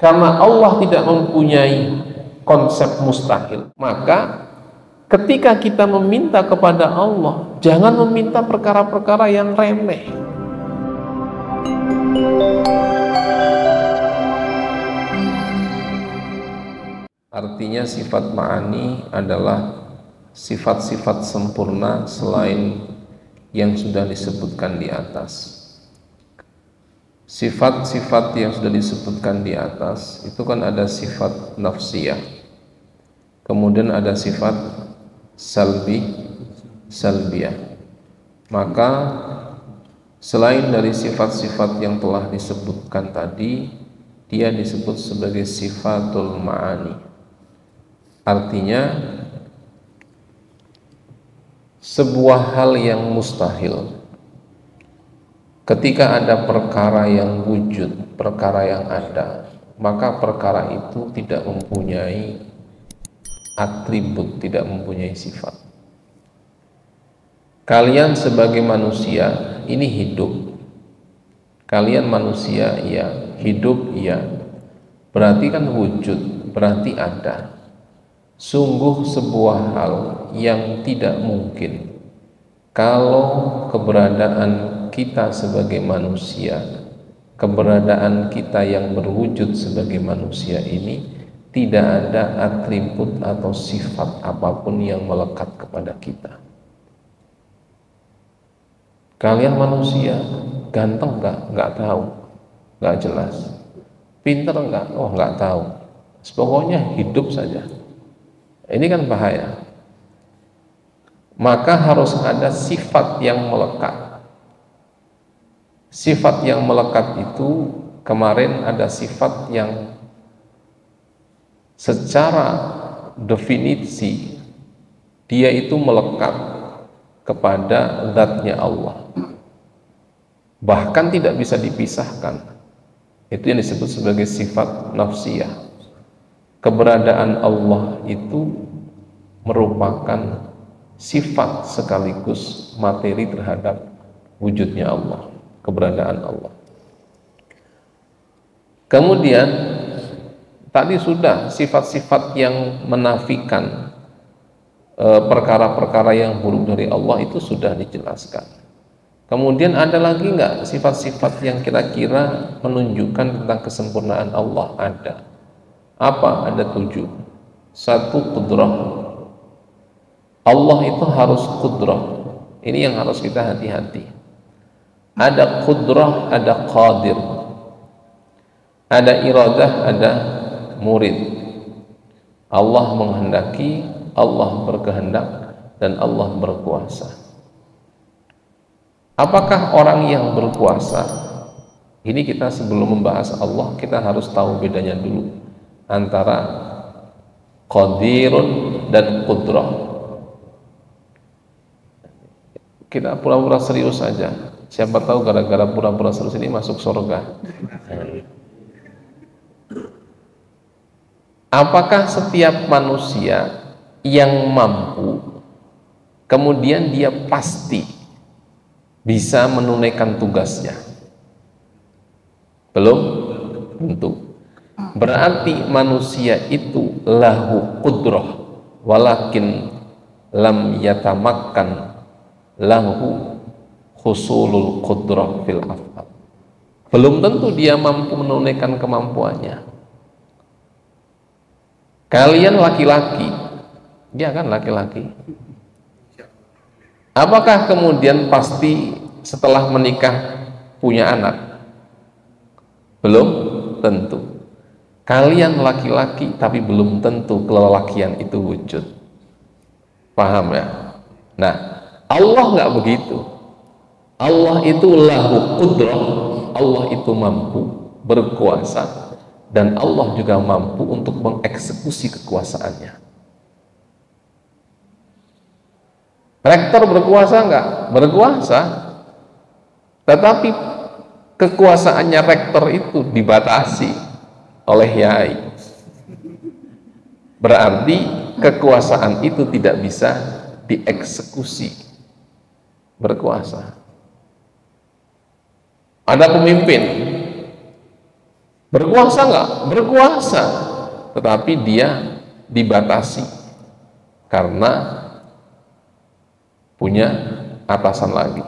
Karena Allah tidak mempunyai konsep mustahil, maka ketika kita meminta kepada Allah, jangan meminta perkara-perkara yang remeh. Artinya sifat ma'ani adalah sifat-sifat sempurna selain yang sudah disebutkan di atas. Sifat-sifat yang sudah disebutkan di atas itu kan ada sifat nafsiyah, kemudian ada sifat salbiyah. Maka selain dari sifat-sifat yang telah disebutkan tadi, dia disebut sebagai sifatul ma'ani. Artinya sebuah hal yang mustahil, ketika ada perkara yang wujud, perkara yang ada, maka perkara itu tidak mempunyai atribut, tidak mempunyai sifat. Kalian sebagai manusia ini hidup, kalian manusia iya, hidup iya, berarti kan wujud, berarti ada. Sungguh sebuah hal yang tidak mungkin kalau keberadaan kita sebagai manusia, keberadaan kita yang berwujud sebagai manusia ini tidak ada atribut atau sifat apapun yang melekat kepada kita. Kalian manusia ganteng nggak? Nggak tahu, nggak jelas. Pinter nggak? Oh nggak tahu. Pokoknya hidup saja. Ini kan bahaya. Maka harus ada sifat yang melekat. Sifat yang melekat itu kemarin ada sifat yang secara definisi dia itu melekat kepada zatnya Allah, bahkan tidak bisa dipisahkan. Itu yang disebut sebagai sifat nafsiyah. Keberadaan Allah itu merupakan sifat sekaligus materi terhadap wujudnya Allah, keberadaan Allah. Kemudian tadi sudah sifat-sifat yang menafikan perkara-perkara yang buruk dari Allah itu sudah dijelaskan. Kemudian ada lagi nggak sifat-sifat yang kira-kira menunjukkan tentang kesempurnaan Allah? Ada. Apa? Ada 7. 1, qudrah. Allah itu harus qudrah. Ini yang harus kita hati-hati. Ada qudrah, ada qadir, ada iradah, ada murid. Allah menghendaki, Allah berkehendak, dan Allah berkuasa. Apakah orang yang berkuasa? Ini kita sebelum membahas Allah, kita harus tahu bedanya dulu antara qadirun dan qudrah. Kita pura-pura serius saja. Siapa tahu gara-gara pura-pura serius ini masuk surga. Apakah setiap manusia yang mampu kemudian dia pasti bisa menunaikan tugasnya? Belum tentu. Berarti manusia itu lahu qudrah walakin lam yatamakkan lahu husulul qudrah fil af'al. Belum tentu dia mampu menunaikan kemampuannya. Kalian laki-laki, ya kan laki-laki, apakah kemudian pasti setelah menikah punya anak? Belum tentu. Kalian laki-laki tapi belum tentu kelelakian itu wujud. Paham ya? Nah, Allah nggak begitu. Allah itu lahu qudrah, Allah itu mampu berkuasa, dan Allah juga mampu untuk mengeksekusi kekuasaannya. Rektor berkuasa nggak? Berkuasa, tetapi kekuasaannya rektor itu dibatasi oleh yai. Berarti kekuasaan itu tidak bisa dieksekusi. Berkuasa. Ada pemimpin, Berkuasa nggak? Berkuasa, tetapi dia dibatasi karena punya atasan lagi.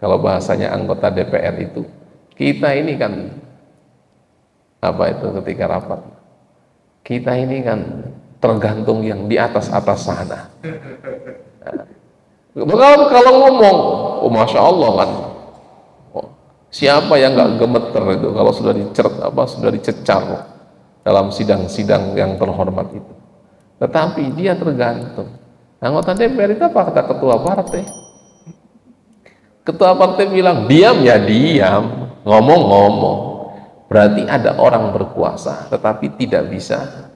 Kalau bahasanya anggota DPR itu, kita ini kan apa itu ketika rapat, kita ini kan tergantung yang di atas-atas sana. Kalau ngomong, oh masya Allah kan, oh, siapa yang nggak gemeter itu kalau sudah dicecar dalam sidang-sidang yang terhormat itu. Tetapi dia tergantung. Anggota DPR itu apa kata ketua partai? Ketua partai bilang diam ya diam, ngomong-ngomong. Berarti ada orang berkuasa, tetapi tidak bisa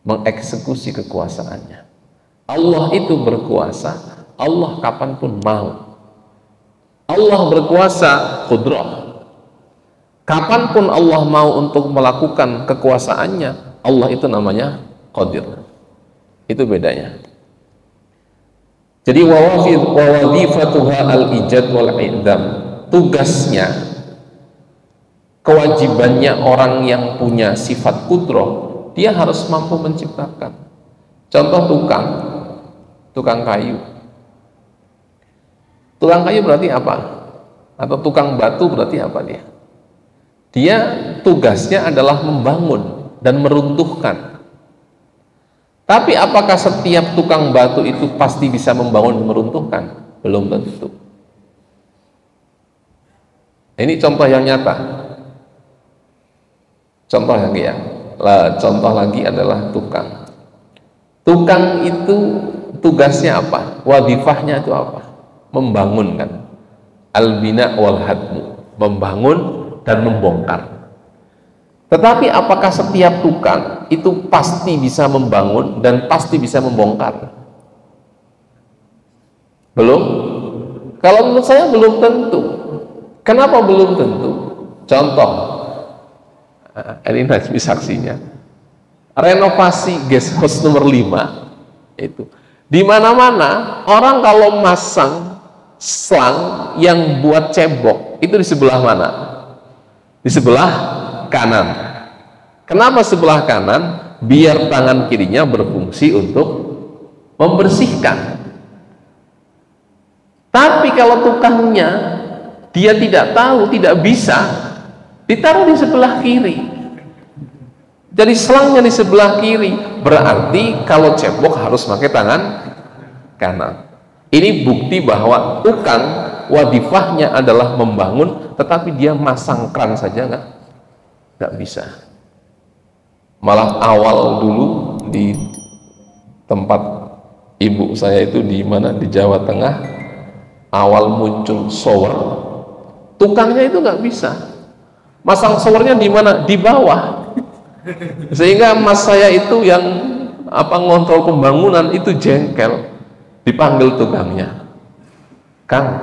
mengeksekusi kekuasaannya. Allah itu berkuasa, Allah kapanpun mau. Allah berkuasa qudrah. Kapanpun Allah mau untuk melakukan kekuasaannya, Allah itu namanya qadir. Itu bedanya. Jadi wawadhifatuha al-ijad wal-i'dam. Tugasnya, kewajibannya orang yang punya sifat qudrah, dia harus mampu menciptakan. Contoh tukang kayu. Tukang kayu berarti apa? Atau tukang batu berarti apa dia? Dia tugasnya adalah membangun dan meruntuhkan. Tapi apakah setiap tukang batu itu pasti bisa membangun dan meruntuhkan? Belum tentu. Ini contoh yang nyata. Contoh lagi adalah tukang. Tukang itu tugasnya apa? Wadifahnya itu apa? Membangun kan. Al-bina wal hadmu. Membangun dan membongkar. Tetapi apakah setiap tukang itu pasti bisa membangun dan pasti bisa membongkar? Belum? Kalau menurut saya belum tentu. Kenapa belum tentu? Contoh, ini nanti saksinya. Renovasi guest house nomor 5 itu. Di mana-mana orang kalau masang selang yang buat cebok itu di sebelah mana? Di sebelah kanan. Kenapa sebelah kanan? Biar tangan kirinya berfungsi untuk membersihkan. Tapi kalau tukangnya dia tidak tahu, tidak bisa, ditaruh di sebelah kiri. Jadi selangnya di sebelah kiri, berarti kalau cebok harus pakai tangan kanan. Ini bukti bahwa tukang wadifahnya adalah membangun, tetapi dia masang kran saja nggak bisa. Malah awal dulu di tempat ibu saya itu di mana di Jawa Tengah, awal muncul shower, tukangnya itu nggak bisa. Masang showernya di mana? Di bawah. Sehingga mas saya itu yang ngontrol pembangunan itu jengkel, dipanggil tukangnya. Kang,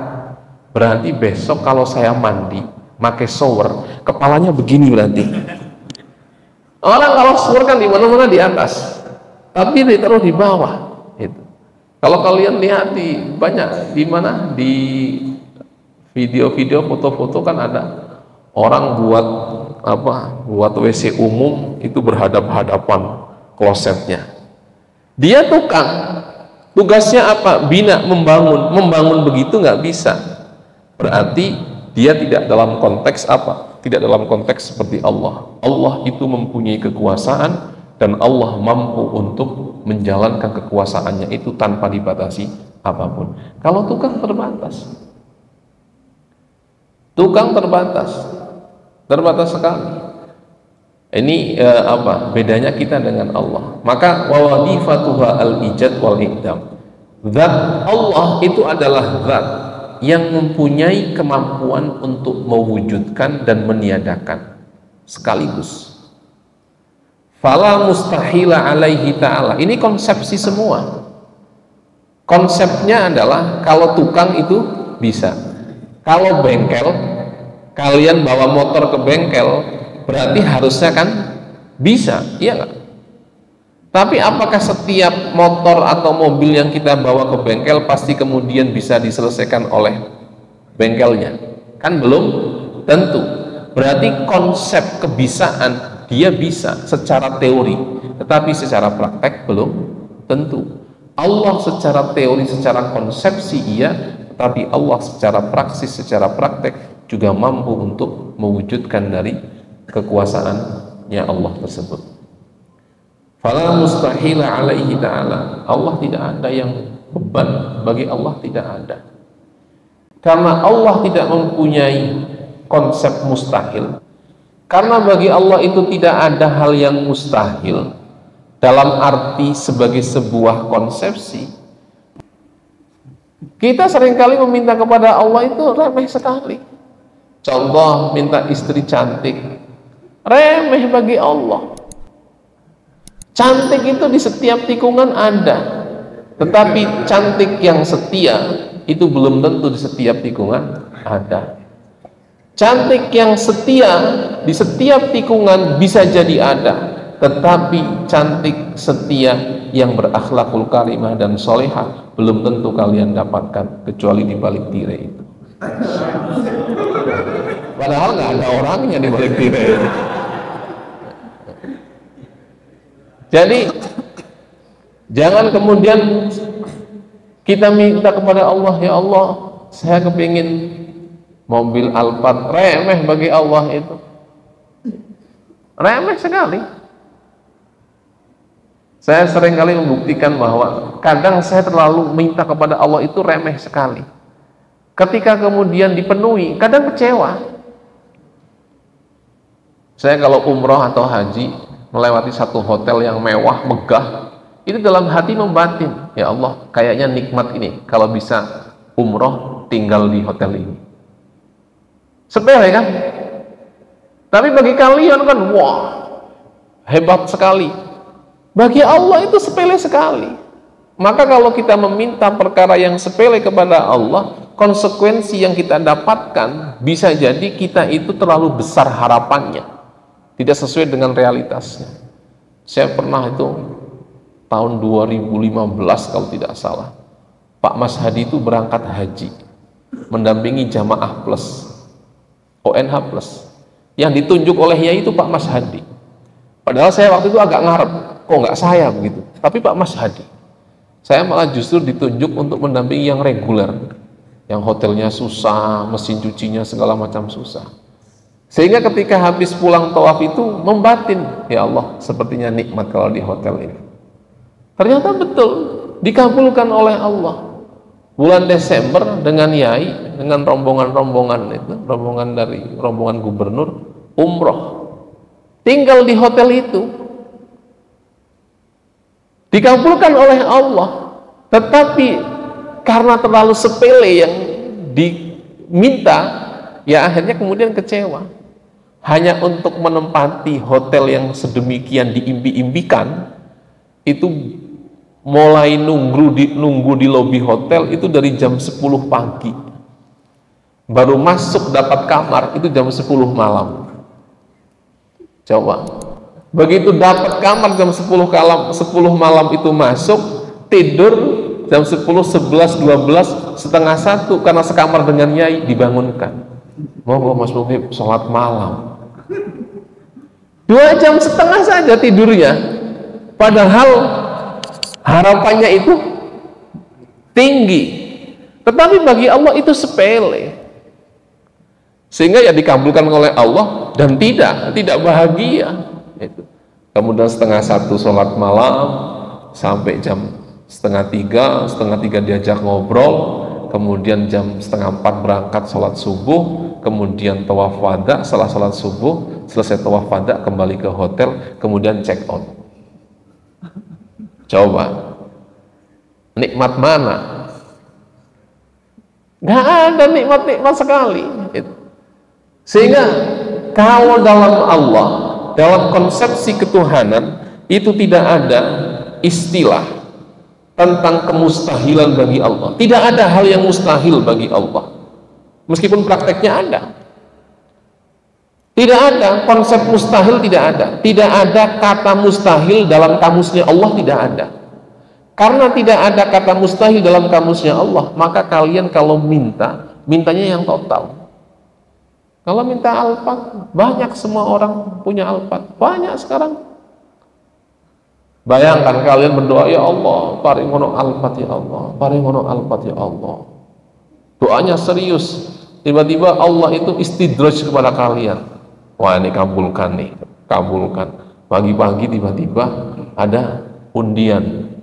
berarti besok kalau saya mandi pakai shower, kepalanya begini berarti. Orang kalau shower kan di mana-mana di atas, tapi ditaruh di bawah. Itu. Kalau kalian lihat di mana di video-video, foto-foto kan ada orang buat WC umum itu berhadap-hadapan klosetnya. Dia tukang, tugasnya apa? Bina, membangun begitu nggak bisa. Berarti dia tidak dalam konteks apa? Tidak dalam konteks seperti Allah. Allah itu mempunyai kekuasaan dan Allah mampu untuk menjalankan kekuasaannya itu tanpa dibatasi apapun. Kalau tukang terbatas. Tukang terbatas sekali. Ini bedanya kita dengan Allah. Maka wawadifatuha al-ijad wal iqdam. Zat Allah itu adalah zat yang mempunyai kemampuan untuk mewujudkan dan meniadakan sekaligus. Fala mustahila alaihi ta'ala. Ini konsepsi semua. Konsepnya adalah kalau tukang itu bisa. Kalau bengkel, kalian bawa motor ke bengkel, berarti harusnya kan bisa, iya nggak? Tapi apakah setiap motor atau mobil yang kita bawa ke bengkel pasti kemudian bisa diselesaikan oleh bengkelnya? Kan belum tentu. berarti konsep kebisaan dia bisa secara teori, tetapi secara praktek belum tentu. Allah secara teori, secara konsepsi iya, tetapi Allah secara praksis, secara praktek juga mampu untuk mewujudkan dari kekuasaannya Allah tersebut. Fala mustahila alaihi ta'ala, Allah tidak ada yang beban bagi Allah, tidak ada. Karena Allah tidak mempunyai konsep mustahil, karena bagi Allah itu tidak ada hal yang mustahil dalam arti sebagai sebuah konsepsi. Kita seringkali meminta kepada Allah itu remeh sekali. Contoh, minta istri cantik, remeh bagi Allah. Cantik itu di setiap tikungan ada, tetapi cantik yang setia itu belum tentu di setiap tikungan ada. Cantik yang setia di setiap tikungan bisa jadi ada, tetapi cantik setia yang berakhlakul karimah dan solehah belum tentu kalian dapatkan kecuali di balik tirai itu. Padahal nggak ada orangnya di balik tirai itu. Jadi jangan kemudian kita minta kepada Allah, ya Allah, saya kepingin mobil Alphard, remeh bagi Allah itu. Remeh sekali. Saya seringkali membuktikan bahwa kadang saya terlalu minta kepada Allah itu remeh sekali. Ketika kemudian dipenuhi, kadang kecewa. Saya kalau umroh atau haji melewati satu hotel yang mewah, megah, itu dalam hati membatin, ya Allah, kayaknya nikmat ini kalau bisa umroh tinggal di hotel ini. Sepele kan? Tapi bagi kalian kan, wah, hebat sekali. Bagi Allah itu sepele sekali. Maka kalau kita meminta perkara yang sepele kepada Allah, konsekuensi yang kita dapatkan bisa jadi kita itu terlalu besar harapannya, tidak sesuai dengan realitasnya. Saya pernah itu tahun 2015 kalau tidak salah, Pak Mas Hadi itu berangkat haji mendampingi jamaah plus ONH plus, yang ditunjuk olehnya itu Pak Mas Hadi. Padahal saya waktu itu agak ngarep, kok nggak saya begitu, tapi Pak Mas Hadi. Saya malah justru ditunjuk untuk mendampingi yang reguler, yang hotelnya susah, mesin cucinya segala macam susah. Sehingga ketika habis pulang tawaf itu membatin, ya Allah, sepertinya nikmat kalau di hotel ini. Ternyata betul dikabulkan oleh Allah. Bulan Desember dengan yai, dengan rombongan-rombongan itu, rombongan gubernur umroh, tinggal di hotel itu, dikabulkan oleh Allah. Tetapi karena terlalu sepele yang diminta, ya akhirnya kemudian kecewa. Hanya untuk menempati hotel yang sedemikian diimpi-impikan, itu mulai nunggu di lobi hotel itu dari jam 10 pagi, baru masuk dapat kamar itu jam 10 malam. Coba, begitu dapat kamar jam 10 malam itu masuk, tidur jam 10, 11, 12, setengah 1 karena sekamar dengan nyai, dibangunkan. Monggo Mas Muhib sholat malam. 2,5 jam saja tidurnya, padahal harapannya itu tinggi, tetapi bagi Allah itu sepele, sehingga ya dikabulkan oleh Allah dan tidak bahagia. Itu. Kemudian 2:30 sholat malam sampai jam 2:30 diajak ngobrol, kemudian jam 3:30 berangkat sholat subuh, kemudian tawaf wada. Setelah sholat subuh selesai tawaf wada kembali ke hotel, kemudian check out. Coba, nikmat mana? Gak ada nikmat-nikmat sekali. Sehingga kalau dalam Allah, dalam konsepsi ketuhanan itu tidak ada istilah tentang kemustahilan bagi Allah. Tidak ada hal yang mustahil bagi Allah, meskipun prakteknya ada. Tidak ada konsep mustahil, tidak ada. Tidak ada kata mustahil dalam kamusnya Allah, tidak ada. Karena tidak ada kata mustahil dalam kamusnya Allah, maka kalian kalau mintanya yang total. Kalau minta Alphard, banyak, semua orang punya Alphard, banyak sekarang. Bayangkan kalian berdoa, ya Allah, paringono Alphard ya Allah, paringono Alphard ya Allah. Doanya serius, tiba-tiba Allah itu istidraj kepada kalian. Wah, ini kabulkan nih, kabulkan. Pagi-pagi tiba-tiba ada undian.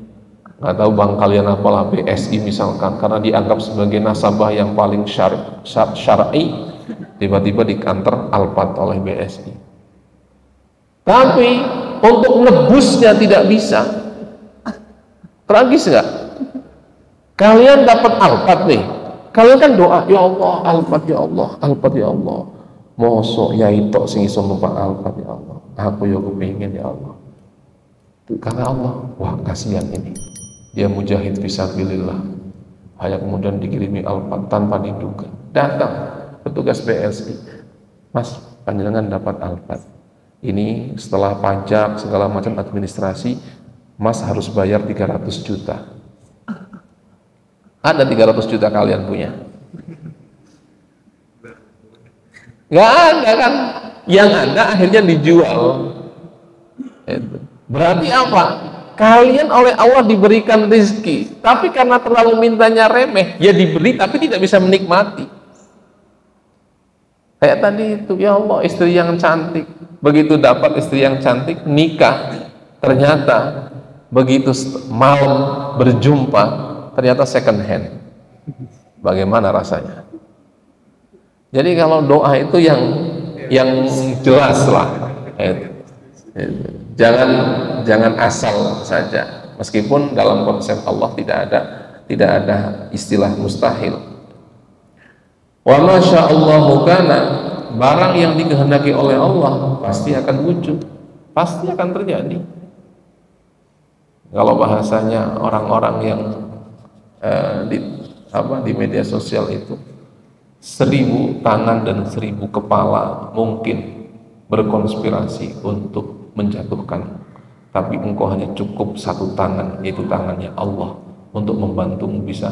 Nggak tahu bank kalian apalah, BSI misalkan, karena dianggap sebagai nasabah yang paling syar'i, tiba-tiba dikantor Alphard oleh BSI. Tapi untuk nebusnya tidak bisa. Tragis nggak? Kalian dapat Alphard nih, kalian kan doa, ya Allah, Alphard ya Allah, Alphard ya Allah. Mosok ya itu sing iso numpak Alphard ya Allah. Aku ya kepingin ya Allah. Karena Allah, wah kasihan ini. Dia mujahid fisabilillah. Hanya kemudian dikirimi Alphard tanpa diduga. Datang petugas BSI. Mas, panjenengan dapat Alphard. Ini setelah pajak segala macam administrasi, Mas harus bayar 300 juta. Ada 300 juta kalian punya? Nggak ada kan? Yang ada akhirnya dijual. Berarti apa? Kalian oleh Allah diberikan rezeki, tapi karena terlalu mintanya remeh, ya diberi tapi tidak bisa menikmati. Kayak tadi itu, ya Allah, istri yang cantik. Begitu dapat istri yang cantik, nikah, ternyata begitu malam berjumpa, ternyata second hand. Bagaimana rasanya? Jadi kalau doa itu yang jelas lah. Jangan asal saja. Meskipun dalam konsep Allah tidak ada istilah mustahil. Wa masyaallahu kana, barang yang dikehendaki oleh Allah pasti akan wujud, pasti akan terjadi. Kalau bahasanya orang-orang yang di media sosial itu, 1000 tangan dan 1000 kepala mungkin berkonspirasi untuk menjatuhkan, tapi engkau hanya cukup 1 tangan, yaitu tangannya Allah, untuk membantumu bisa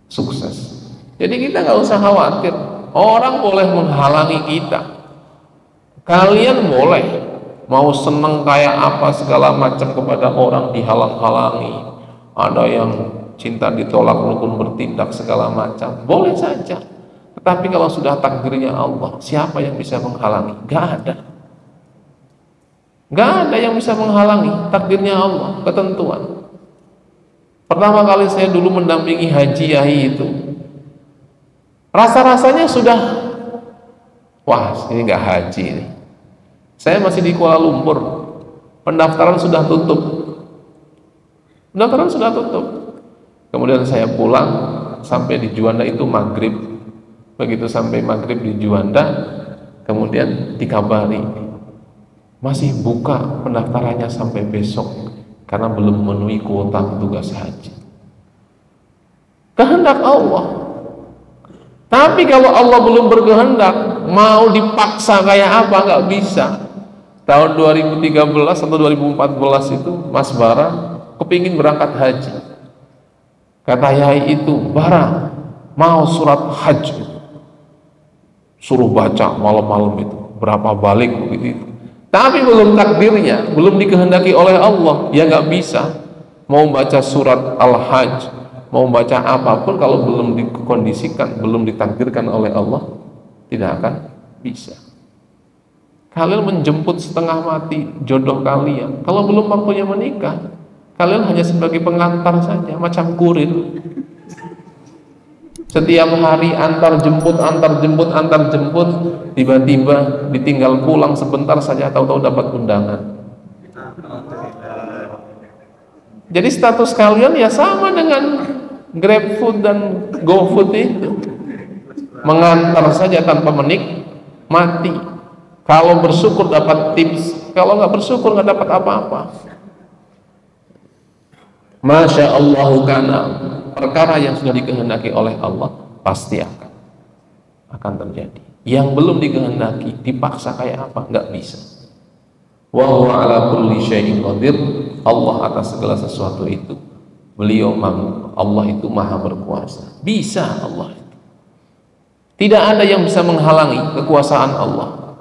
sukses. Jadi kita nggak usah khawatir, orang boleh menghalangi kita. Kalian boleh mau seneng kayak apa segala macam kepada orang, dihalang-halangi. Ada yang cinta ditolak walaupun bertindak segala macam, boleh saja. Tetapi kalau sudah takdirnya Allah, siapa yang bisa menghalangi? Gak ada. Gak ada yang bisa menghalangi takdirnya Allah, ketentuan. Pertama kali saya dulu mendampingi haji yai itu, rasa-rasanya sudah, wah ini gak haji ini. Saya masih di Kuala Lumpur, pendaftaran sudah tutup. Pendaftaran sudah tutup. Kemudian saya pulang, sampai di Juanda itu maghrib. Begitu sampai maghrib di Juanda, kemudian dikabari, masih buka pendaftarannya sampai besok, karena belum memenuhi kuota petugas haji. Kehendak Allah. Tapi kalau Allah belum berkehendak, mau dipaksa kayak apa, nggak bisa. Tahun 2013 atau 2014 itu Mas Bara kepingin berangkat haji. Kata yai itu, Bara mau surat haji, suruh baca malam-malam itu berapa balik begitu. Tapi belum takdirnya, belum dikehendaki oleh Allah, ya nggak bisa. Mau baca surat Al-Hajj, mau baca apapun, kalau belum dikondisikan, belum ditakdirkan oleh Allah, tidak akan bisa. Kalian menjemput setengah mati jodoh kalian, kalau belum waktunya menikah, kalian hanya sebagai pengantar saja, macam kurir. Setiap hari antar jemput, tiba-tiba ditinggal pulang sebentar saja, tahu-tahu dapat undangan. Jadi status kalian ya sama dengan GrabFood dan GoFood itu, mengantar saja tanpa menikmati. Kalau bersyukur dapat tips, kalau nggak bersyukur nggak dapat apa-apa. Masya Allah, kana, perkara yang sudah dikehendaki oleh Allah pasti akan terjadi. Yang belum dikehendaki, dipaksa kayak apa, nggak bisa. Wa huwa ala kulli syai'in qadir. Allah atas segala sesuatu itu, beliau Allah itu maha berkuasa. Bisa Allah itu. Tidak ada yang bisa menghalangi kekuasaan Allah.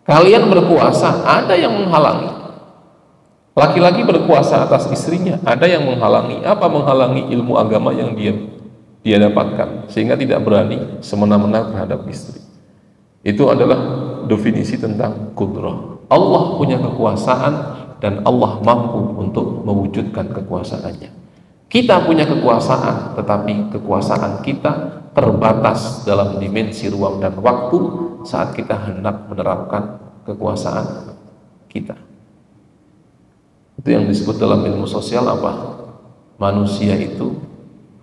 Kalian berkuasa, ada yang menghalangi. Laki-laki berkuasa atas istrinya, ada yang menghalangi. Apa menghalangi? Ilmu agama yang dia dapatkan, sehingga tidak berani semena-mena terhadap istri. Itu adalah definisi tentang kudrah. Allah punya kekuasaan dan Allah mampu untuk mewujudkan kekuasaannya. Kita punya kekuasaan, tetapi kekuasaan kita terbatas dalam dimensi ruang dan waktu saat kita hendak menerapkan kekuasaan kita. Itu yang disebut dalam ilmu sosial apa? Manusia itu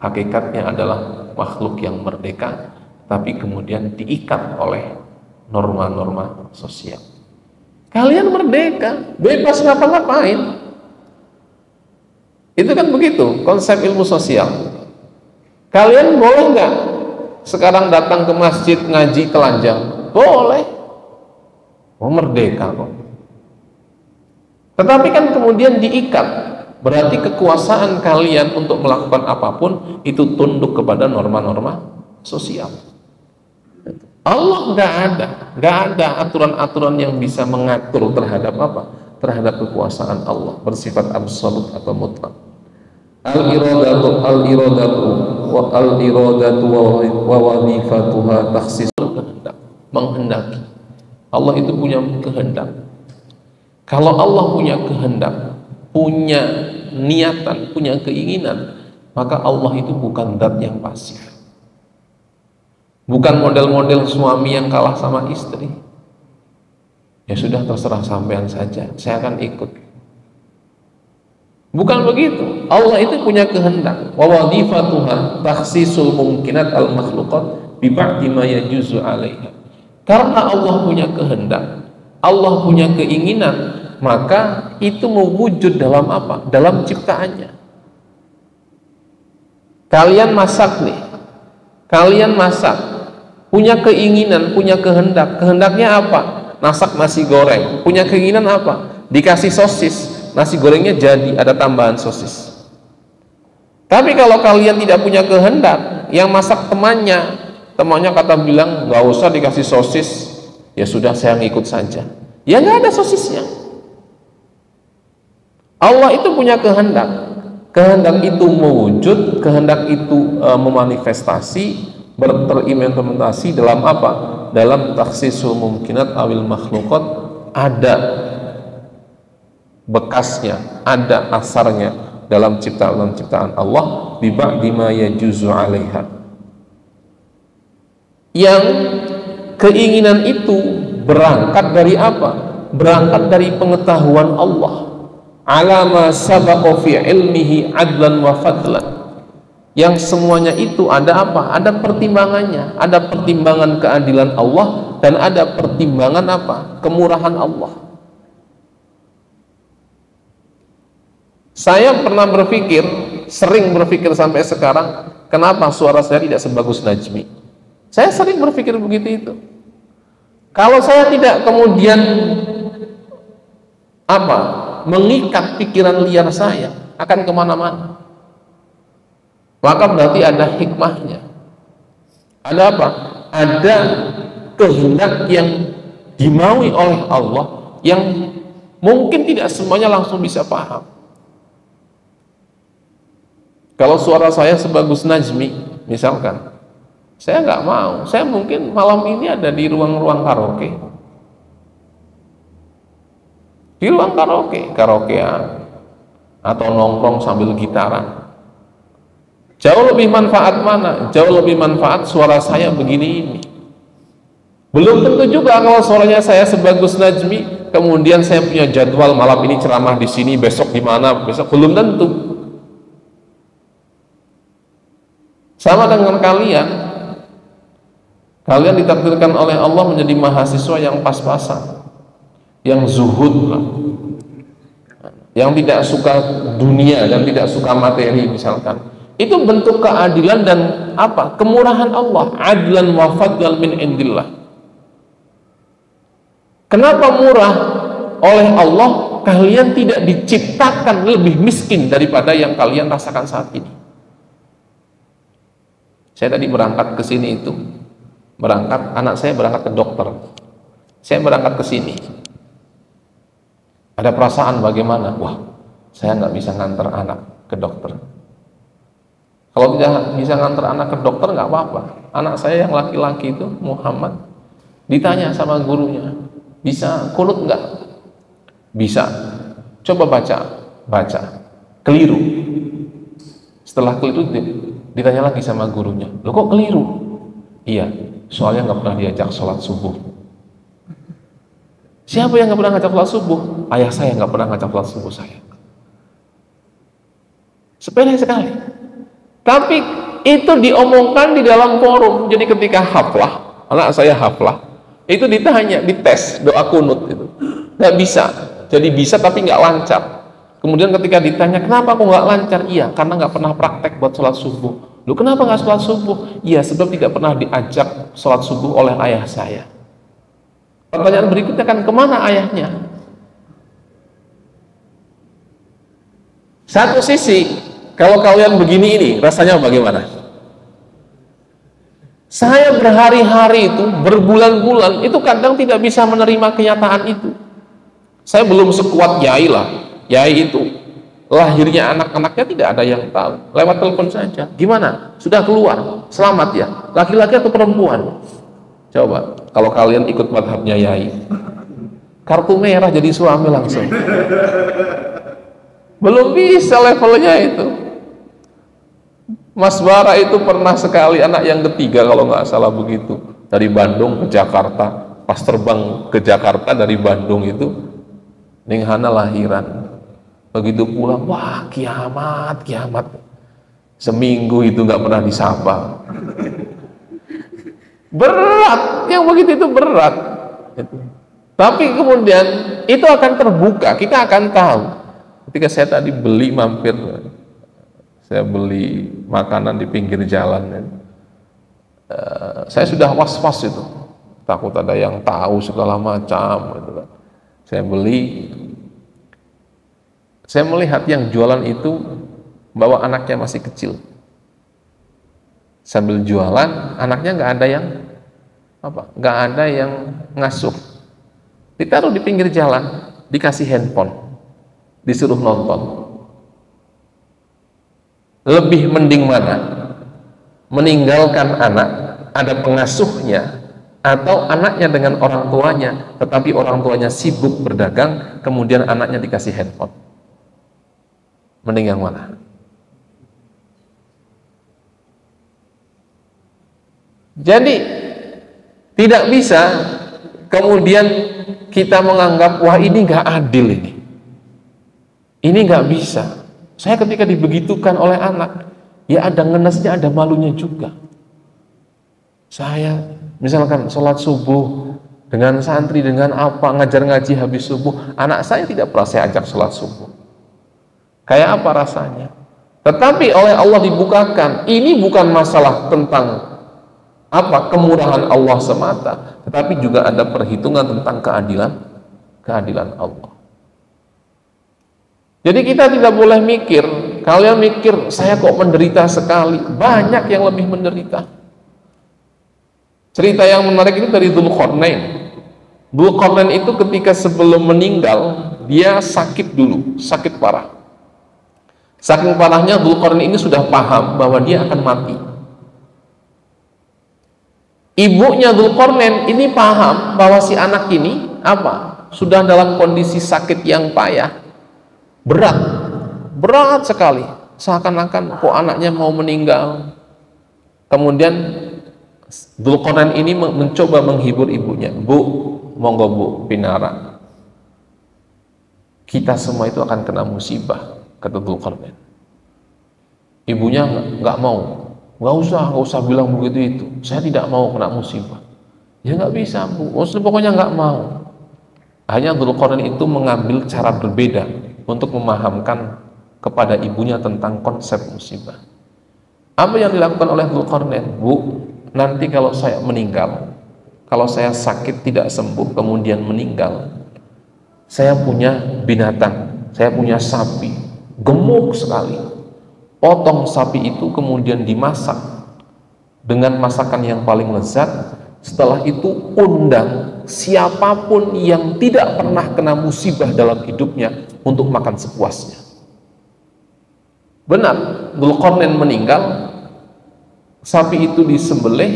hakikatnya adalah makhluk yang merdeka, tapi kemudian diikat oleh norma-norma sosial. Kalian merdeka, bebas ngapa-ngapain. Itu kan begitu konsep ilmu sosial. Kalian boleh nggak sekarang datang ke masjid ngaji telanjang? Boleh. Oh, merdeka kok. Tetapi kan kemudian diikat. Berarti kekuasaan kalian untuk melakukan apapun itu tunduk kepada norma-norma sosial. Allah nggak ada aturan-aturan yang bisa mengatur terhadap apa? Terhadap kekuasaan Allah, bersifat absolut atau mutlak. Al-iradatu wa wadhifatuha takhsisul kehendak, menghendaki. Allah itu punya kehendak. Kalau Allah punya kehendak, punya niatan, punya keinginan, maka Allah itu bukan zat yang pasif. Bukan model-model suami yang kalah sama istri. Ya sudah, terserah sampean saja, saya akan ikut. Bukan begitu. Allah itu punya kehendak. Wa wadhifatuha takhsisul mumkinat al-makhluqat bi ba'di ma yajuzu 'alaiha. Karena Allah punya kehendak, Allah punya keinginan, maka itu mewujud dalam apa? Dalam ciptaannya. Kalian masak nih. Kalian masak, punya keinginan, punya kehendak. Kehendaknya apa? Masak nasi goreng. Punya keinginan apa? Dikasih sosis. Nasi gorengnya jadi, ada tambahan sosis. Tapi kalau kalian tidak punya kehendak, yang masak temannya kata bilang nggak usah dikasih sosis, ya sudah saya ngikut saja. Ya nggak ada sosisnya. Allah itu punya kehendak. Kehendak itu mewujud, kehendak itu memanifestasi, terimplementasi dalam apa? Dalam takhsisul mumkinat awil makhluqat, ada bekasnya, ada asarnya dalam ciptaan Allah bi ba'di ma yajuzu 'alaiha. Yang keinginan itu berangkat dari apa? Berangkat dari pengetahuan Allah. Alama sabaqa fi ilmihi adlan wa fadlan. Yang semuanya itu ada apa? Ada pertimbangannya. Ada pertimbangan keadilan Allah dan ada pertimbangan apa? Kemurahan Allah. Saya pernah berpikir, sering berpikir sampai sekarang, kenapa suara saya tidak sebagus Najmi? Saya sering berpikir begitu itu. Kalau saya tidak kemudian apa? Mengikat pikiran liar saya akan kemana-mana. Maka berarti ada hikmahnya. Ada apa? Ada kehendak yang dimaui oleh Allah yang mungkin tidak semuanya langsung bisa paham. Kalau suara saya sebagus Najmi, misalkan, saya nggak mau. Saya mungkin malam ini ada di ruang-ruang karaoke. Di ruang karaokean, atau nongkrong sambil gitaran. Jauh lebih manfaat mana? Jauh lebih manfaat suara saya begini ini. Belum tentu juga kalau suaranya saya sebagus Najmi, kemudian saya punya jadwal malam ini ceramah di sini, besok di mana, besok belum tentu. Sama dengan kalian ditakdirkan oleh Allah menjadi mahasiswa yang pas-pasan, yang zuhud lah, yang tidak suka dunia dan tidak suka materi misalkan. Itu bentuk keadilan dan apa? Kemurahan Allah. Adlan wa fadlan min indillah. Kenapa murah? Oleh Allah kalian tidak diciptakan lebih miskin daripada yang kalian rasakan saat ini. Saya tadi berangkat ke sini itu anak saya berangkat ke dokter, saya berangkat ke sini, ada perasaan bagaimana? Wah, saya nggak bisa nganter anak ke dokter. Kalau tidak bisa nganter anak ke dokter nggak apa-apa. Anak saya yang laki-laki itu Muhammad ditanya sama gurunya, bisa kunut nggak? Bisa. Coba baca, keliru. Setelah keliru ditanya lagi sama gurunya, lo kok keliru? Iya, soalnya nggak pernah diajak sholat subuh. Siapa yang nggak pernah ngajak sholat subuh? Ayah saya nggak pernah ngajak sholat subuh saya. Sepele sekali. Tapi itu diomongkan di dalam forum. Jadi ketika haflah, anak saya haflah, itu ditanya, dites doa kunut itu, nggak bisa. Jadi bisa tapi nggak lancar. Kemudian ketika ditanya, kenapa kok nggak lancar? Iya, karena nggak pernah praktek buat sholat subuh. Lu kenapa nggak sholat subuh? Iya, sebab tidak pernah diajak sholat subuh oleh ayah saya. Pertanyaan berikutnya kan, kemana ayahnya? Satu sisi, kalau kalian begini ini, rasanya bagaimana? Saya berhari-hari itu, berbulan-bulan, itu kadang tidak bisa menerima kenyataan itu. Saya belum sekuat Yai lah. Yai itu, lahirnya anak-anaknya tidak ada yang tahu. Lewat telepon saja. Gimana? Sudah keluar? Selamat ya? Laki-laki atau perempuan? Coba, kalau kalian ikut madhabnya Yai. Kartu merah jadi suami langsung. Belum bisa levelnya itu. Mas Bara itu pernah sekali anak yang ketiga kalau nggak salah begitu, dari Bandung ke Jakarta. Pas terbang ke Jakarta dari Bandung itu, Ning Hana lahiran. Begitu pulang, wah kiamat. Seminggu itu nggak pernah disapa. Berat, yang begitu itu berat. Tapi kemudian itu akan terbuka, kita akan tahu. Ketika saya tadi mampir, saya beli makanan di pinggir jalan, saya sudah was-was itu, takut ada yang tahu segala macam gitu kan. Saya beli, saya melihat yang jualan itu bawa anaknya masih kecil, sambil jualan anaknya nggak ada yang ngasuh, ditaruh di pinggir jalan, dikasih handphone, disuruh nonton. Lebih mending mana? Meninggalkan anak, ada pengasuhnya, atau anaknya dengan orang tuanya, tetapi orang tuanya sibuk berdagang, kemudian anaknya dikasih handphone. Mending yang mana? Jadi tidak bisa kemudian kita menganggap, wah ini nggak adil ini nggak bisa. Saya ketika dibegitukan oleh anak, ya ada ngenesnya, ada malunya juga. Saya misalkan sholat subuh dengan santri, dengan apa, ngajar ngaji habis subuh, anak saya tidak pernah saya ajak sholat subuh. Kayak apa rasanya? Tetapi oleh Allah dibukakan, ini bukan masalah tentang kemurahan Allah semata, tetapi juga ada perhitungan tentang keadilan Allah. Jadi kita tidak boleh mikir, kalian mikir saya kok menderita sekali, banyak yang lebih menderita. Cerita yang menarik itu dari Dzulqarnain. Dzulqarnain itu ketika sebelum meninggal, dia sakit dulu, sakit parah. Saking parahnya Dzulqarnain ini sudah paham bahwa dia akan mati. Ibunya Dzulqarnain ini paham bahwa si anak ini sudah dalam kondisi sakit yang payah, berat sekali, seakan-akan kok anaknya mau meninggal. Kemudian Dzulqarnain ini mencoba menghibur ibunya. Bu, monggo bu, Pinara, kita semua itu akan kena musibah, kata Dzulqarnain. Ibunya nggak mau. Nggak usah bilang begitu itu. Saya tidak mau kena musibah. Ya nggak bisa bu. Pokoknya nggak mau. Hanya Dzulqarnain itu mengambil cara berbeda untuk memahamkan kepada ibunya tentang konsep musibah. Apa yang dilakukan oleh Dzulqarnain? Bu, nanti kalau saya meninggal, kalau saya sakit tidak sembuh kemudian meninggal, saya punya binatang, saya punya sapi, gemuk sekali. Potong sapi itu kemudian dimasak dengan masakan yang paling lezat, Setelah itu undang siapapun yang tidak pernah kena musibah dalam hidupnya untuk makan sepuasnya. Benar, Dzulqarnain meninggal, sapi itu disembelih,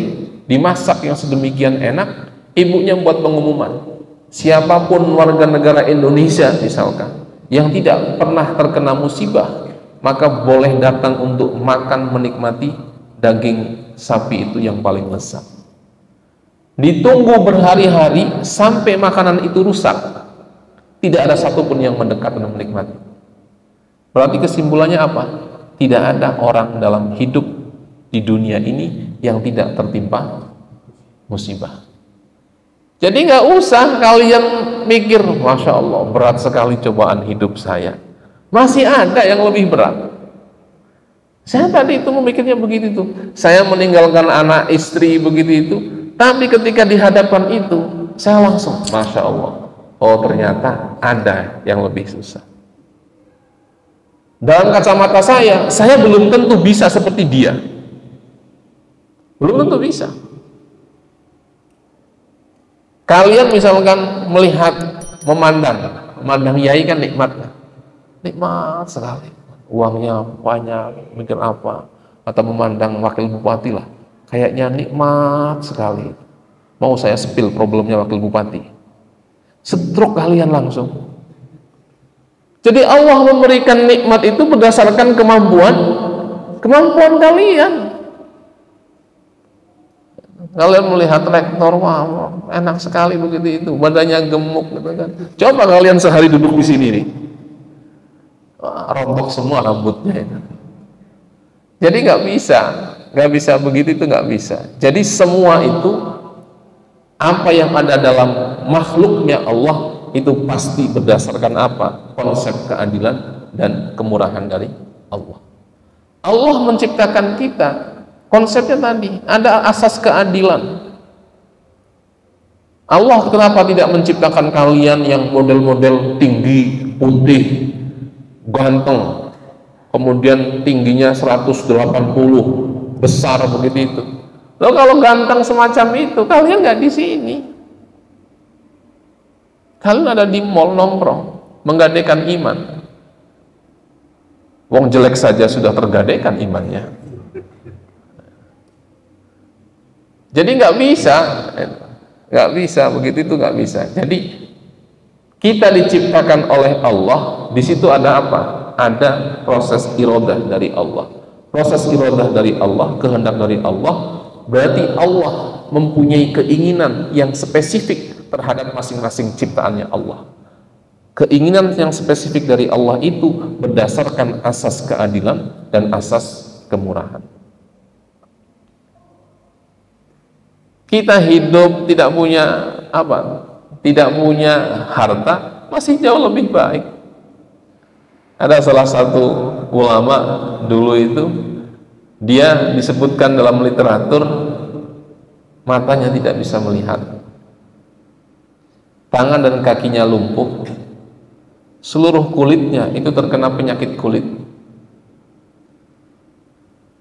dimasak yang sedemikian enak, ibunya buat pengumuman, siapapun warga negara Indonesia misalkan yang tidak pernah terkena musibah, maka boleh datang untuk makan menikmati daging sapi itu yang paling lezat. Ditunggu berhari-hari sampai makanan itu rusak, tidak ada satupun yang mendekat dan menikmati. Berarti kesimpulannya apa? Tidak ada orang dalam hidup di dunia ini yang tidak tertimpa musibah. Jadi nggak usah kalian mikir, Masya Allah berat sekali cobaan hidup saya. Masih ada yang lebih berat. Saya tadi itu memikirnya begitu tuh. Saya meninggalkan anak istri begitu itu. Tapi ketika di hadapan itu, saya langsung, Masya Allah, oh ternyata ada yang lebih susah. Dalam kacamata saya belum tentu bisa seperti dia. Belum tentu bisa. Kalian misalkan melihat, memandang yai kan nikmatnya. Nikmat sekali. Uangnya banyak, mikir apa. Atau memandang wakil bupati lah. Kayaknya nikmat sekali. Mau saya spill problemnya wakil bupati. Stroke kalian langsung. Jadi Allah memberikan nikmat itu berdasarkan kemampuan kalian. Kalian melihat rektor, wah enak sekali begitu itu, badannya gemuk gitu kan. Coba kalian sehari duduk di sini nih. Wah, rontok semua rambutnya itu. Jadi nggak bisa begitu, itu nggak bisa. Jadi semua itu apa yang ada dalam makhluknya Allah itu pasti berdasarkan apa? Konsep keadilan dan kemurahan dari Allah. Allah menciptakan kita, konsepnya tadi ada asas keadilan. Allah kenapa tidak menciptakan kalian yang model-model tinggi, putih, ganteng, kemudian tingginya 180, besar begitu itu. Loh kalau ganteng semacam itu, kalian nggak di sini. Kalian ada di mall nongkrong, menggadaikan iman. Wong jelek saja sudah tergadaikan imannya. Jadi nggak bisa begitu, itu nggak bisa. Jadi kita diciptakan oleh Allah, di situ ada apa? Ada proses iradah dari Allah. Proses iradah dari Allah, kehendak dari Allah, berarti Allah mempunyai keinginan yang spesifik terhadap masing-masing ciptaannya Allah. Keinginan yang spesifik dari Allah itu berdasarkan asas keadilan dan asas kemurahan. Kita hidup tidak punya apa? Tidak punya harta, masih jauh lebih baik. Ada salah satu ulama dulu itu, dia disebutkan dalam literatur matanya tidak bisa melihat, tangan dan kakinya lumpuh, seluruh kulitnya itu terkena penyakit kulit,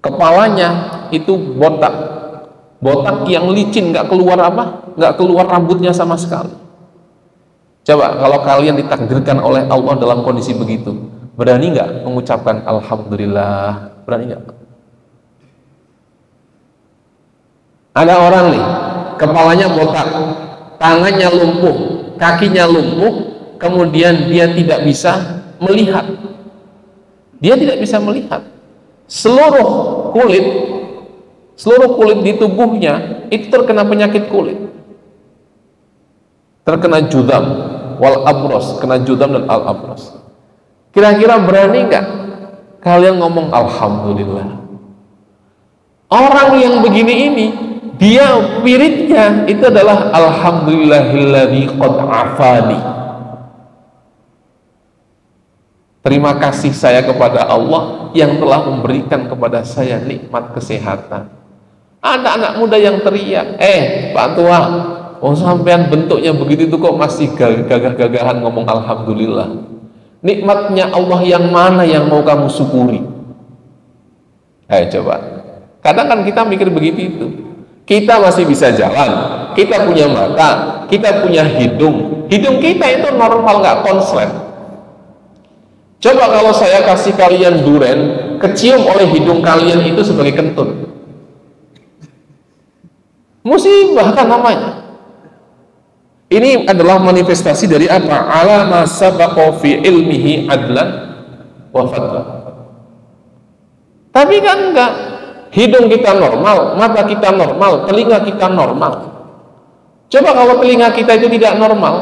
kepalanya itu botak yang licin, nggak keluar rambutnya sama sekali. Coba kalau kalian ditakdirkan oleh Allah dalam kondisi begitu, berani nggak mengucapkan Alhamdulillah? Berani nggak? Ada orang nih, kepalanya botak, tangannya lumpuh, kakinya lumpuh, kemudian dia tidak bisa melihat. Dia tidak bisa melihat. Seluruh kulit di tubuhnya itu terkena penyakit kulit. Terkena judam, wal abros, kena judam dan al abros. Kira-kira berani nggak kalian ngomong Alhamdulillah? Orang yang begini ini, dia wiridnya itu adalah Alhamdulillahilladzi qad afani. Terima kasih saya kepada Allah yang telah memberikan kepada saya nikmat kesehatan. Ada anak muda yang teriak, Pak Tua, oh sampean bentuknya begitu tuh kok masih gagah-gagahan ngomong Alhamdulillah. Nikmatnya Allah yang mana yang mau kamu syukuri? Coba. Kadang kan kita mikir begitu itu. Kita masih bisa jalan, kita punya mata, kita punya hidung. Hidung kita itu normal, nggak konslet. Coba kalau saya kasih kalian duren, kecium oleh hidung kalian itu sebagai kentut. Musibah kan namanya. Ini adalah manifestasi dari apa? Ala ma sabaqa fi ilmihi adlan wa fadla. Tapi kan enggak. Hidung kita normal, mata kita normal, telinga kita normal. Coba kalau telinga kita itu tidak normal,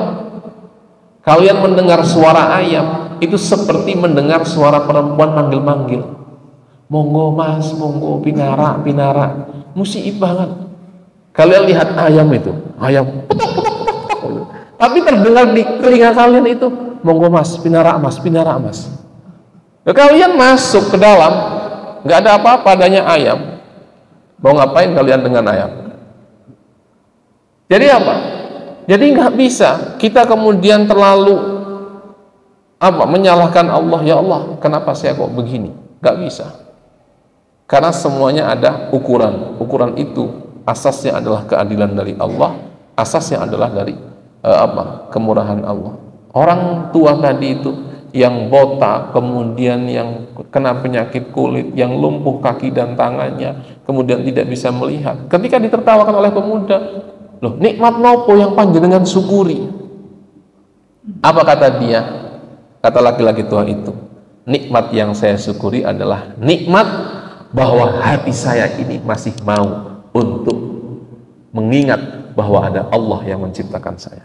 kalian mendengar suara ayam itu seperti mendengar suara perempuan manggil-manggil. Monggo mas, monggo, pinara, pinara. Musibah kan. Kalian lihat ayam itu, ayam petok, petok, petok, petok. Tapi terdengar di telinga kalian itu, monggo mas, pinara mas, pinara mas. Ya, kalian masuk ke dalam, nggak ada apa-apa, adanya ayam. Mau ngapain kalian dengan ayam? Jadi apa? Jadi nggak bisa kita kemudian terlalu menyalahkan Allah. Ya Allah, kenapa saya kok begini? Nggak bisa. Karena semuanya ada ukuran. Ukuran itu asasnya adalah keadilan dari Allah, asasnya adalah dari kemurahan Allah. Orang tua tadi itu yang botak, kemudian yang kena penyakit kulit, yang lumpuh kaki dan tangannya, kemudian tidak bisa melihat. Ketika ditertawakan oleh pemuda, loh, nikmat nopo yang panjenengan syukuri? Apa kata dia? Kata laki-laki tua itu, nikmat yang saya syukuri adalah nikmat bahwa hati saya ini masih mau untuk mengingat bahwa ada Allah yang menciptakan saya.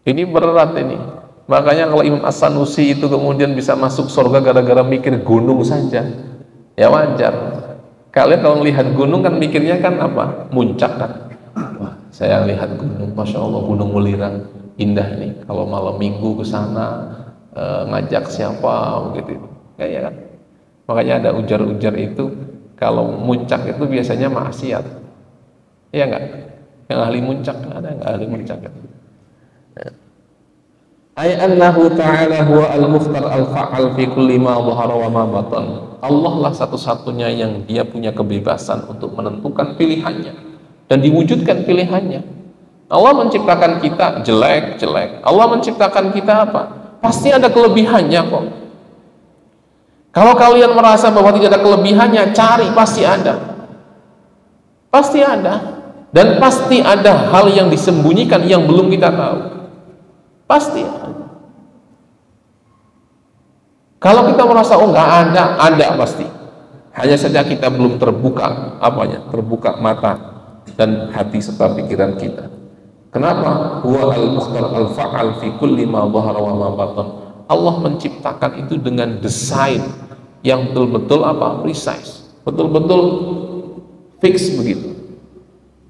Ini berat ini. Makanya kalau Imam As-Sanusi itu kemudian bisa masuk surga gara-gara mikir gunung saja, ya wajar. Kalian kalau melihat gunung kan mikirnya kan apa? Muncak kan? Wah, saya lihat gunung, Masya Allah, Gunung Welirang, indah nih. Kalau malam minggu ke sana, ngajak siapa begitu, kayak kan? Makanya ada ujar-ujar itu, kalau muncak itu biasanya maksiat, iya nggak? Yang ahli muncak ada nggak ahli muncak? Ay annahu ta'ala huwa al-mukhtar al-fa'al fi kulli ma dhahara wa ma batan. Allah lah satu-satunya yang dia punya kebebasan untuk menentukan pilihannya dan diwujudkan pilihannya. Allah menciptakan kita jelek-jelek. Allah menciptakan kita apa? Pasti ada kelebihannya kok. Kalau kalian merasa bahwa tidak ada kelebihannya, cari, pasti ada. Pasti ada. Dan pasti ada hal yang disembunyikan yang belum kita tahu. Pasti ada. Kalau kita merasa oh nggak ada pasti. Hanya saja kita belum terbuka terbuka mata dan hati serta pikiran kita. Kenapa? Huwa al-mukhtar al-fa'al fi kulli ma dhahara wa ma batan. Allah menciptakan itu dengan desain yang betul-betul precise, betul-betul fix begitu.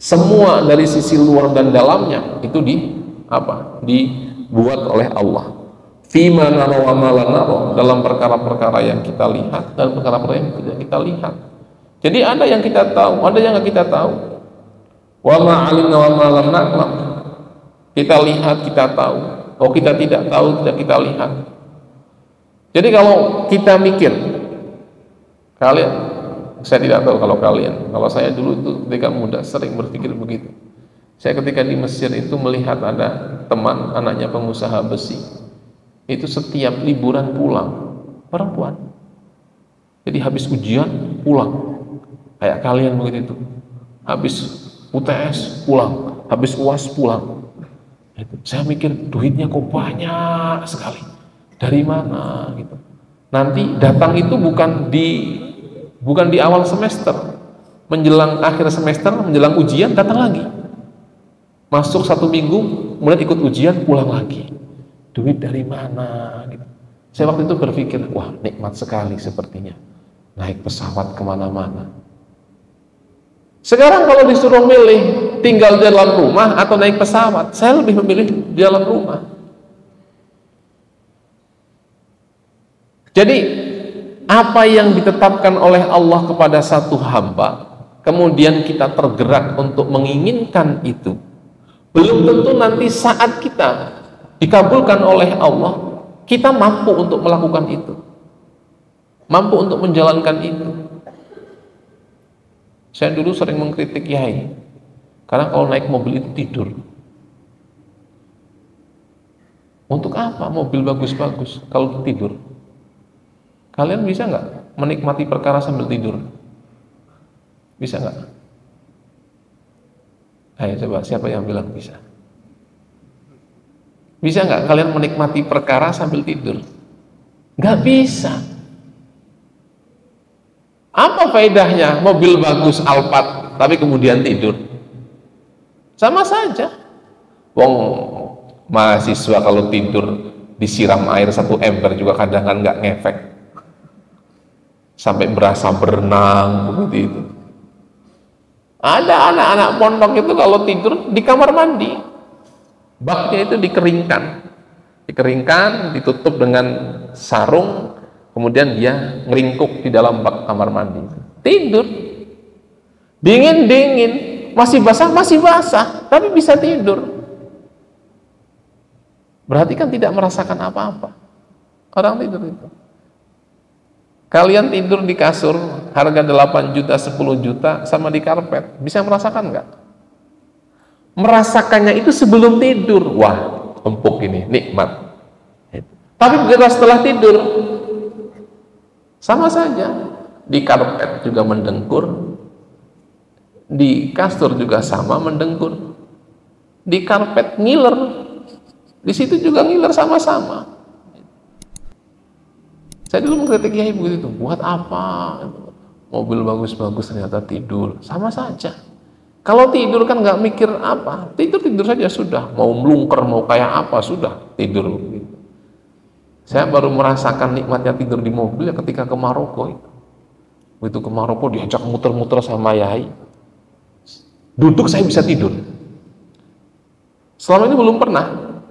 Semua dari sisi luar dan dalamnya itu dibuat oleh Allah. Fima nara wa ma la nara, dalam perkara-perkara yang kita lihat dan perkara-perkara yang tidak kita lihat. Jadi ada yang kita tahu, ada yang nggak kita tahu. Wa ma alimna wa ma lam na'lam. Kita lihat, kita tahu. Oh, kita tidak tahu, tidak kita lihat. Jadi kalau kita mikir, kalian, saya tidak tahu kalau kalian, kalau saya dulu itu ketika muda sering berpikir begitu. Saya ketika di Mesir itu melihat ada teman anaknya pengusaha besi. Itu setiap liburan pulang, perempuan. Jadi habis ujian pulang, kayak kalian begitu. Habis UTS pulang, habis UAS pulang. Saya mikir duitnya kok banyak sekali. Dari mana gitu? Nanti datang itu bukan di awal semester, menjelang akhir semester, menjelang ujian datang lagi. Masuk 1 minggu, kemudian ikut ujian pulang lagi. Duit dari mana gitu. Saya waktu itu berpikir, wah nikmat sekali sepertinya naik pesawat kemana-mana. Sekarang kalau disuruh milih tinggal di dalam rumah atau naik pesawat, saya lebih memilih di dalam rumah. Jadi apa yang ditetapkan oleh Allah kepada satu hamba, kemudian kita tergerak untuk menginginkan itu, belum tentu nanti saat kita dikabulkan oleh Allah, kita mampu untuk melakukan itu, mampu untuk menjalankan itu. Saya dulu sering mengkritik Yai, karena kalau naik mobil itu tidur. Untuk apa mobil bagus-bagus kalau tidur? Kalian bisa nggak menikmati perkara sambil tidur? Bisa nggak? Ayo coba, siapa yang bilang bisa? Bisa nggak kalian menikmati perkara sambil tidur? Nggak bisa. Apa faedahnya mobil bagus Alphard tapi kemudian tidur? Sama saja. Wong mahasiswa kalau tidur disiram air 1 ember juga kadang kan nggak ngefek. Sampai berasa berenang begitu itu. Ada anak-anak pondok itu kalau tidur di kamar mandi, baknya itu dikeringkan, ditutup dengan sarung, kemudian dia ngeringkuk di dalam bak kamar mandi, tidur. Dingin, masih basah, tapi bisa tidur. Berarti kan tidak merasakan apa-apa orang tidur itu. Kalian tidur di kasur harga 8 juta, 10 juta sama di karpet, bisa merasakan nggak? Merasakannya itu sebelum tidur, wah empuk ini, nikmat. Tapi begitu setelah tidur, sama saja. Di karpet juga mendengkur, di kasur juga sama mendengkur, di karpet ngiler, di situ juga ngiler sama-sama. Saya dulu mengkritik Yai begitu, buat apa? Mobil bagus-bagus ternyata tidur, sama saja. Kalau tidur kan nggak mikir apa, tidur saja sudah. Mau melungker, mau kayak apa sudah tidur. Saya baru merasakan nikmatnya tidur di mobil ya ketika ke Maroko itu. Begitu ke Maroko diajak muter-muter sama Yai. Duduk saya bisa tidur. Selama ini belum pernah.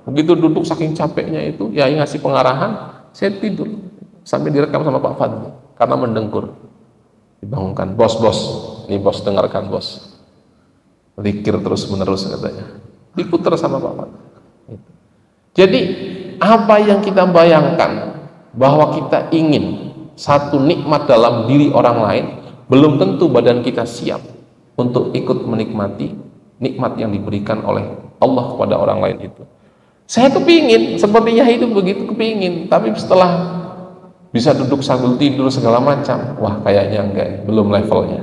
Begitu duduk saking capeknya itu, Yai ngasih pengarahan, saya tidur. Sampai direkam sama Pak Fadli karena mendengkur. Dibangunkan, bos, ini bos dengarkan bos. Zikir terus menerus katanya. Diputar sama Pak Fadli. Jadi apa yang kita bayangkan bahwa kita ingin satu nikmat dalam diri orang lain, belum tentu badan kita siap untuk ikut menikmati nikmat yang diberikan oleh Allah kepada orang lain itu. Saya kepingin seperti Yai itu begitu kepingin, tapi setelah bisa duduk sambil tidur segala macam, wah kayaknya enggak, belum levelnya.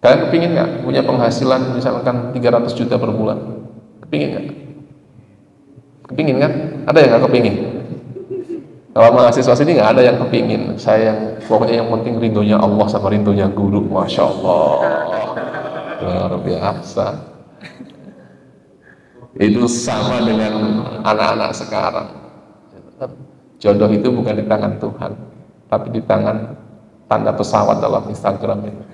Kalian kepingin nggak punya penghasilan misalkan 300 juta per bulan? Kepingin nggak? Kepingin kan? Ada yang nggak kepingin? Kalau mahasiswa sini nggak ada yang kepingin. Saya yang pokoknya yang penting ridhonya Allah sama ridhonya guru. Masya Allah, luar biasa. Itu sama dengan anak-anak sekarang. Jodoh itu bukan di tangan Tuhan, tapi di tangan tanda pesawat dalam Instagram ini.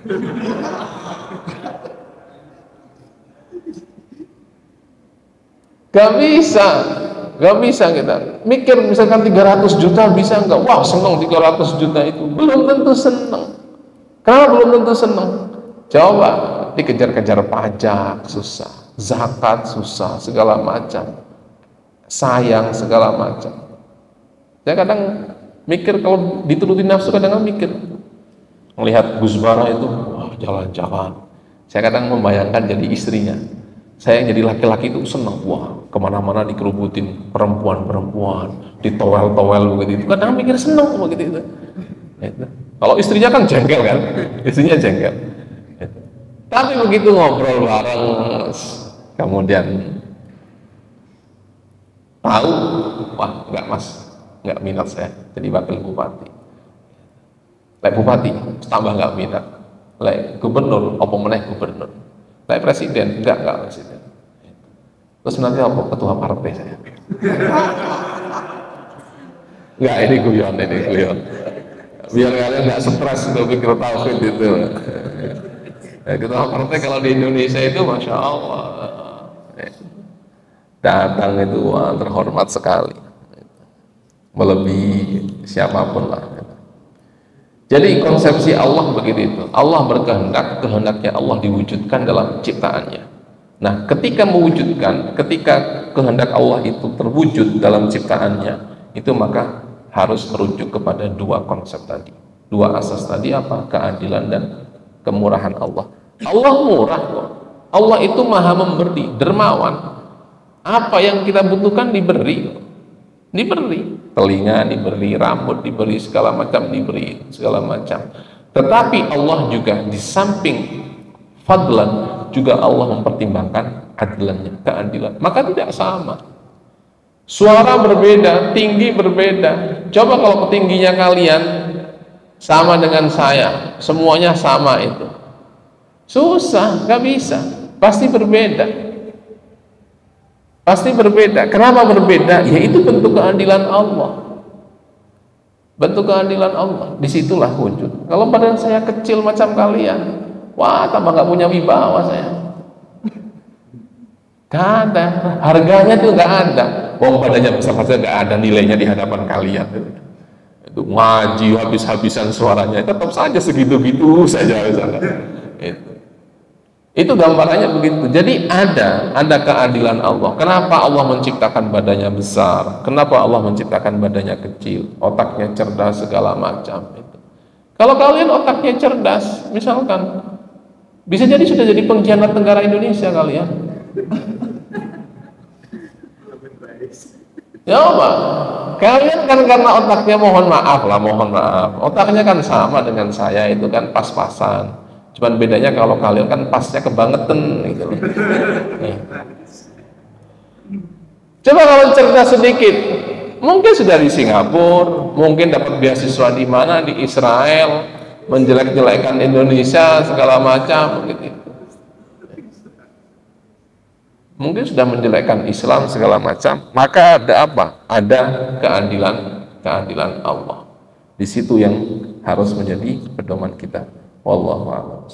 Gak bisa kita mikir misalkan 300 juta bisa nggak? Wah seneng 300 juta itu, belum tentu seneng. Kenapa belum tentu seneng? Coba dikejar-kejar pajak susah, zakat susah, segala macam, sayang segala macam. Saya kadang mikir kalau dituruti nafsu, kadang mikir melihat Gus Bara itu, wah jalan-jalan. Saya kadang membayangkan jadi istrinya. Saya yang jadi laki-laki itu senang, wah kemana-mana dikerubutin perempuan-perempuan, ditowel-towel begitu. Kadang mikir senang begitu itu. Kalau istrinya kan jengkel kan, istrinya jengkel. Tapi begitu ngobrol bareng, kemudian tahu, wah enggak mas, nggak minat saya jadi wakil bupati. Lek bupati tambah nggak minat. Lek gubernur apa meneh gubernur. Lek presiden enggak presiden. Terus nanti apa ketua partai saya. Enggak, ini guyon. Biar kalian nggak stres untuk pikir tauhid itu. Ketua partai kalau di Indonesia itu masya Allah datang itu wah, terhormat sekali. Melebihi siapapun lah. Jadi konsepsi Allah begitu itu. Allah berkehendak, kehendaknya Allah diwujudkan dalam ciptaannya. Nah, ketika kehendak Allah itu terwujud dalam ciptaannya, itu maka harus merujuk kepada dua konsep tadi. Dua asas tadi apa? Keadilan dan kemurahan Allah. Allah murah kok. Allah itu maha memberi, dermawan. Apa yang kita butuhkan diberi. Diberi. Telinga diberi, rambut diberi, segala macam diberi, segala macam. Tetapi Allah juga di samping fadlan, juga Allah mempertimbangkan adilannya, keadilan. Maka tidak sama. Suara berbeda, tinggi berbeda. Coba kalau tingginya kalian sama dengan saya, semuanya sama itu. Susah, nggak bisa. Pasti berbeda. Pasti berbeda. Kenapa berbeda? Ya itu bentuk keadilan Allah. Bentuk keadilan Allah. Disitulah wujud. Kalau badan saya kecil macam kalian, wah tambah nggak punya wibawa saya. Gak ada. Harganya tuh nggak ada. Wong badannya besar saja nggak ada nilainya di hadapan kalian. Itu ngaji habis-habisan suaranya, tetap saja segitu-gitu saja misalnya. Itu gambarannya begitu. Jadi ada keadilan Allah. Kenapa Allah menciptakan badannya besar? Kenapa Allah menciptakan badannya kecil? Otaknya cerdas segala macam itu. Kalau kalian otaknya cerdas, misalkan bisa jadi sudah jadi pengkhianat negara Indonesia kalian. Ya Pak, kalian kan karena otaknya mohon maaf, otaknya kan sama dengan saya, itu kan pas-pasan. Cuman bedanya kalau kalian kan pasnya kebangetan gitu. Coba kalau cerdas sedikit, mungkin sudah di Singapura, mungkin dapat beasiswa di mana, di Israel, menjelek-jelekan Indonesia segala macam gitu. Mungkin sudah menjelekkan Islam segala macam, maka ada apa? Ada keadilan Allah. Di situ yang harus menjadi pedoman kita. Wallahu a'lam.